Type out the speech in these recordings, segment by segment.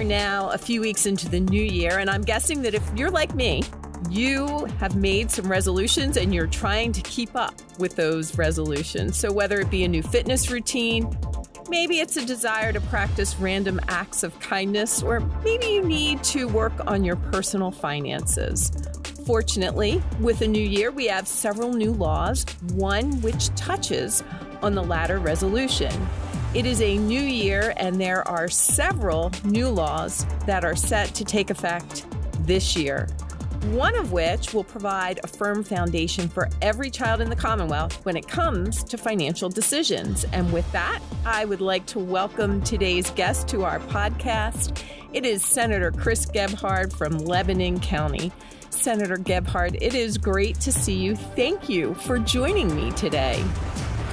now a few weeks into the new year, and I'm guessing that if you're like me, you have made some resolutions and you're trying to keep up with those resolutions. So whether it be a new fitness routine, maybe it's a desire to practice random acts of kindness, or maybe you need to work on your personal finances. Fortunately, with the new year, we have several new laws, one which touches on the latter resolution. It is a new year, and there are several new laws that are set to take effect this year. One of which will provide a firm foundation for every child in the Commonwealth when it comes to financial decisions. And with that, I would like to welcome today's guest to our podcast. It is Senator Chris Gebhard from Lebanon County. Senator Gebhard, it is great to see you. Thank you for joining me today.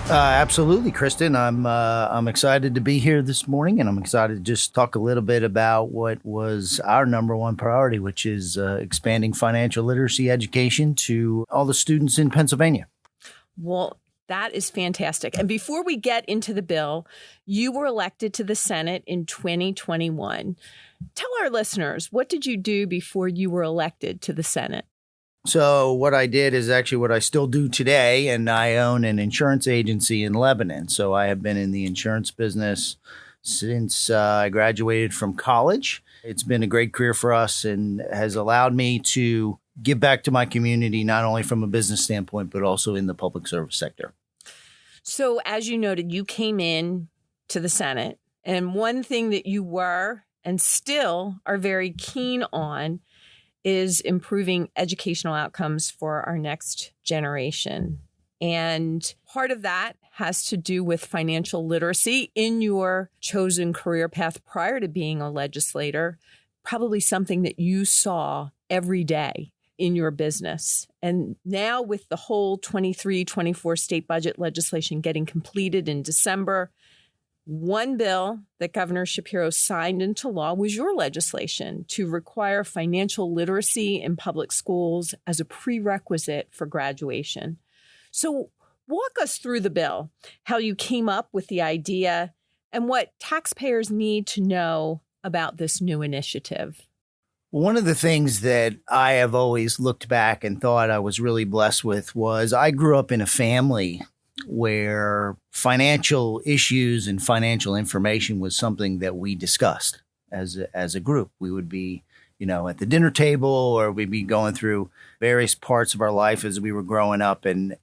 Absolutely, Kristen. I'm excited to be here this morning, and I'm excited to just talk a little bit about what was our number one priority, which is expanding financial literacy education to all the students in Pennsylvania. Well, that is fantastic. And before we get into the bill, you were elected to the Senate in 2021. Tell our listeners, what did you do before you were elected to the Senate? So what I did is actually what I still do today, and I own an insurance agency in Lebanon. So I have been in the insurance business since I graduated from college. It's been a great career for us and has allowed me to give back to my community, not only from a business standpoint, but also in the public service sector. So as you noted, you came in to the Senate, and one thing that you were and still are very keen on is improving educational outcomes for our next generation. And part of that has to do with financial literacy in your chosen career path prior to being a legislator, probably something that you saw every day in your business. And now with the whole 23-24 state budget legislation getting completed in December, one bill that Governor Shapiro signed into law was your legislation to require financial literacy in public schools as a prerequisite for graduation. So walk us through the bill, how you came up with the idea, and what taxpayers need to know about this new initiative. One of the things that I have always looked back and thought I was really blessed with was I grew up in a family where financial issues and financial information was something that we discussed as a group. We would be, at the dinner table, or we'd be going through various parts of our life as we were growing up. And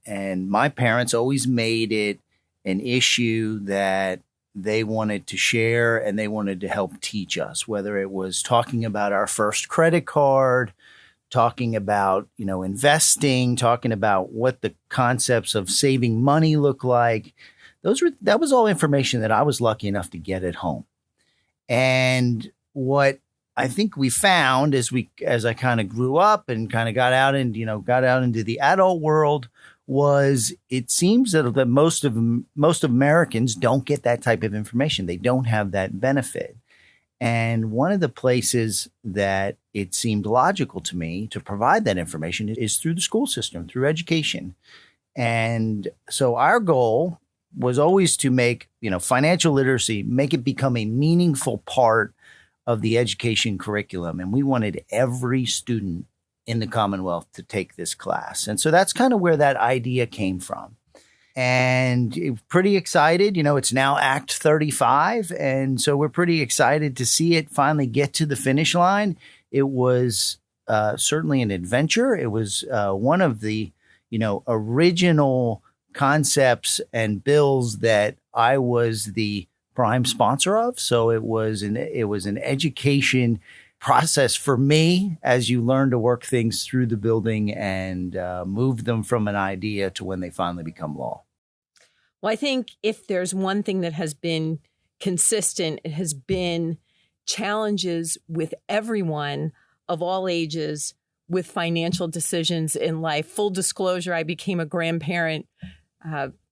my parents always made it an issue that they wanted to share and they wanted to help teach us, whether it was talking about our first credit card, talking about, investing, talking about what the concepts of saving money look like. That was all information that I was lucky enough to get at home. And what I think we found as I kind of grew up and kind of got out into the adult world was it seems that most Americans don't get that type of information. They don't have that benefit. And one of the places that it seemed logical to me to provide that information is through the school system, through education. And so our goal was always to make, financial literacy, make it become a meaningful part of the education curriculum. And we wanted every student in the Commonwealth to take this class. And so that's kind of where that idea came from. And pretty excited, it's now Act 35. And so we're pretty excited to see it finally get to the finish line. It was certainly an adventure. It was one of the, original concepts and bills that I was the prime sponsor of. So it was an education process for me as you learn to work things through the building and move them from an idea to when they finally become law. Well, I think if there's one thing that has been consistent, it has been challenges with everyone of all ages with financial decisions in life. Full disclosure, I became a grandparent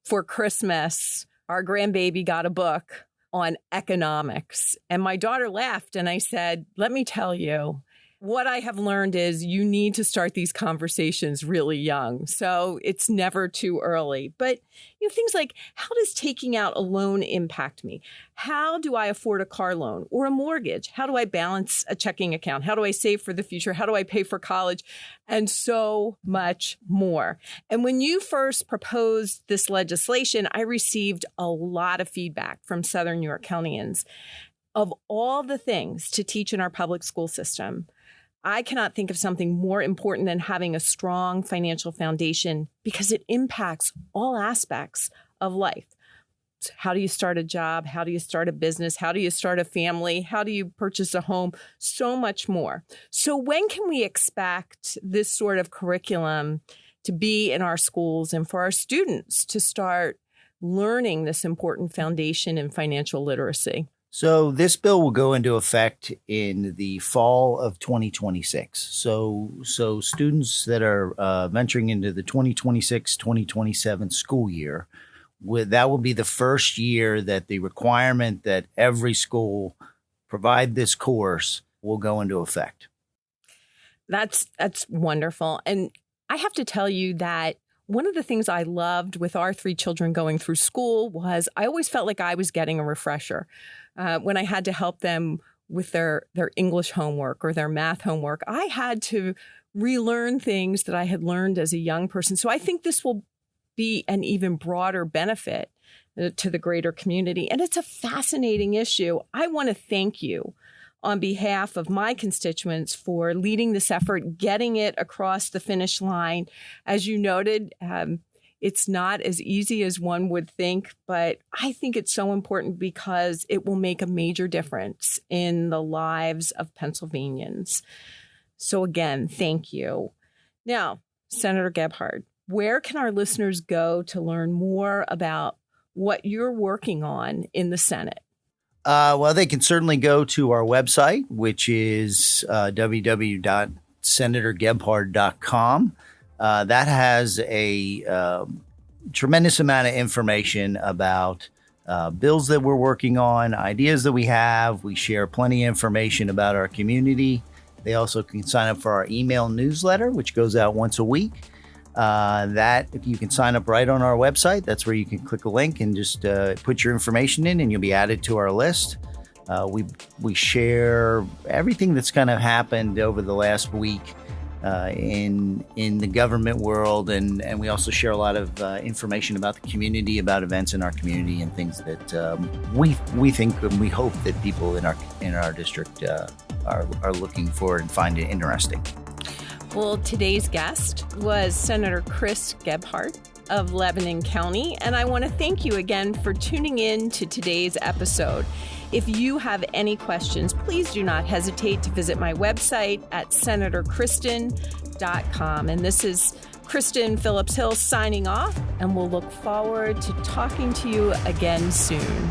for Christmas. Our grandbaby got a book on economics. And my daughter laughed and I said, let me tell you, What I have learned is you need to start these conversations really young. So it's never too early. But things like, how does taking out a loan impact me? How do I afford a car loan or a mortgage? How do I balance a checking account? How do I save for the future? How do I pay for college? And so much more. And when you first proposed this legislation, I received a lot of feedback from Southern New York Countyans. Of all the things to teach in our public school system, I cannot think of something more important than having a strong financial foundation because it impacts all aspects of life. How do you start a job? How do you start a business? How do you start a family? How do you purchase a home? So much more. So when can we expect this sort of curriculum to be in our schools and for our students to start learning this important foundation in financial literacy? So this bill will go into effect in the fall of 2026. So students that are venturing into the 2026-2027 school year, that will be the first year that the requirement that every school provide this course will go into effect. That's wonderful. And I have to tell you that one of the things I loved with our 3 children going through school was I always felt like I was getting a refresher. When I had to help them with their English homework or their math homework, I had to relearn things that I had learned as a young person. So I think this will be an even broader benefit to the greater community. And it's a fascinating issue. I want to thank you on behalf of my constituents for leading this effort, getting it across the finish line. As you noted, it's not as easy as one would think, but I think it's so important because it will make a major difference in the lives of Pennsylvanians. So again, thank you. Now, Senator Gebhard, where can our listeners go to learn more about what you're working on in the Senate? Well, they can certainly go to our website, which is www.senatorgebhard.com. That has a tremendous amount of information about bills that we're working on, ideas that we have. We share plenty of information about our community. They also can sign up for our email newsletter, which goes out once a week. That if you can sign up right on our website, that's where you can click a link and just put your information in and you'll be added to our list. We share everything that's kind of happened over the last week in the government world, and we also share a lot of information about the community, about events in our community, and things that we think and we hope that people in our district are looking for and find it interesting. Well, today's guest was Senator Chris Gebhard of Lebanon County, and I want to thank you again for tuning in to today's episode. If you have any questions, please do not hesitate to visit my website at senatorkristen.com. And this is Kristen Phillips-Hill signing off, and we'll look forward to talking to you again soon.